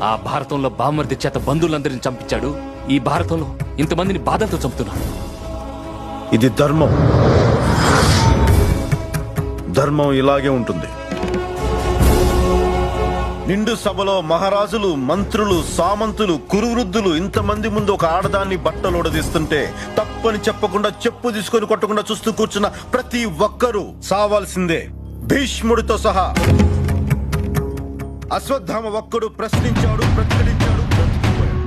ఆ భారతంలో బామర్ది చేత బంధువులందరిని చంపించాడు. ఈ భారతంలో ఇంతమందిని బాధలతో చంపుతున్నాడు. ఇది ధర్మం. ధర్మం ఇలాగే ఉంటుంది. నిండు సభలో మహారాజులు, మంత్రులు, సామంతులు, కురువృద్ధులు ఇంతమంది ముందు ఒక ఆడదాన్ని బట్టలు ఉడదీస్తుంటే తప్పని చెప్పకుండా చెప్పు తీసుకొని కొట్టకుండా చూస్తూ కూర్చున్న ప్రతి ఒక్కరూ సావాల్సిందే, భీష్ముడితో సహా. అశ్వత్థామ ఒక్కడు ప్రశ్నించాడు, ప్రతిఘటించాడు, బ్రతికిపోయాడు.